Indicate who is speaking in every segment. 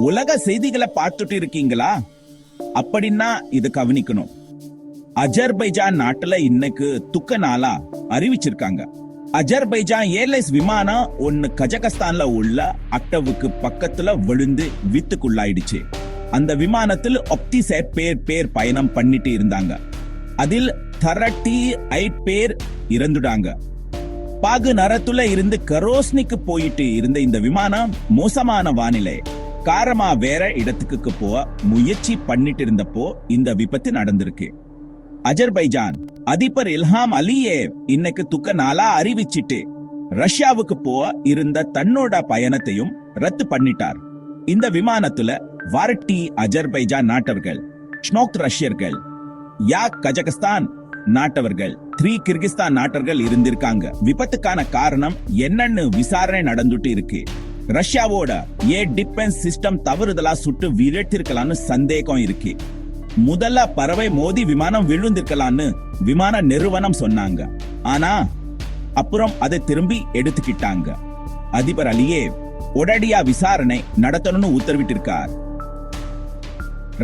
Speaker 1: உலக செய்திகளை பார்த்துட்டு இருக்கீங்களா? அப்படின்னா இது கவனிக்கணும். அஜர்பைஜான் நாட்டுல இன்னைக்கு துக்க நாளா அறிவிச்சிருக்காங்க. அஜர்பைஜான் ஏர்லைன்ஸ் விமானம் ஒன்னு கஜகஸ்தான்ல உள்ள அக்டவுக்கு பக்கத்துல விழுந்து வித்துக்குள்ளாயிடுச்சு. அந்த விமானத்தில் 37 பேர் பயணம் பண்ணிட்டு இருந்தாங்க. அதில் 38 பேர் இறந்துடாங்க. பாகு நரத்துல இருந்து கரோஸ்னிக்கு போயிட்டு இருந்த இந்த விமானம் மோசமான வானிலை காரமா வேற இடத்துக்கு போக முயற்சி பண்ணிட்டு இருந்தப்போ இந்த விபத்து நடந்திருக்கு. அஜர்பைஜான் அதிபர் இல்ஹாம் அலியேவ் இன்னைக்கு துக்க நாளா அறிவிச்சிட்டு ரஷ்யாவுக்கு போக இருந்த தன்னோட பயணத்தையும் ரத்து பண்ணிட்டார். இந்த விமானத்துல வார்டி அஜர்பைஜான் நாட்டவர்கள், ஸ்னோக் ரஷ்யர்கள், யாக் கஜகஸ்தான் நாட்டவர்கள், 3 கிர்கிஸ்தான் நாட்டவர்கள் இருந்திருக்காங்க. விபத்துக்கான காரணம் என்னன்னு விசாரணை நடந்துட்டு இருக்கு. ரஷ்யாவோட டிஃபென்ஸ் சிஸ்டம் தவறுதலா சுட்டு விரட்டிருக்கலாம்னு சந்தேகம் இருக்கு. முதல்ல பறவை மோதி விமானம் விழுந்திருக்கலாம்னு விமான நிறுவனம் சொன்னாங்க. ஆனா அப்புறம் அதை திரும்பி எடுத்துக்கிட்டாங்க. அதிபர் அலியேவ் உடனடியா விசாரணை நடத்தணும்னு உத்தரவிட்டிருக்கார்.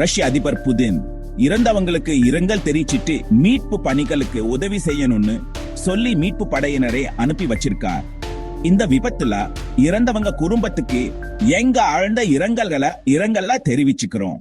Speaker 1: ரஷ்ய அதிபர் புதின் இறந்தவங்களுக்கு இரங்கல் தெரிவிச்சிட்டு மீட்பு பணிகளுக்கு உதவி செய்யணும்னு சொல்லி மீட்பு படையினரை அனுப்பி வச்சிருக்கார். இந்த விபத்துல இறந்தவங்க குடும்பத்துக்கு எங்க ஆழ்ந்த இரங்கல்களை தெரிவிச்சுக்கிறோம்.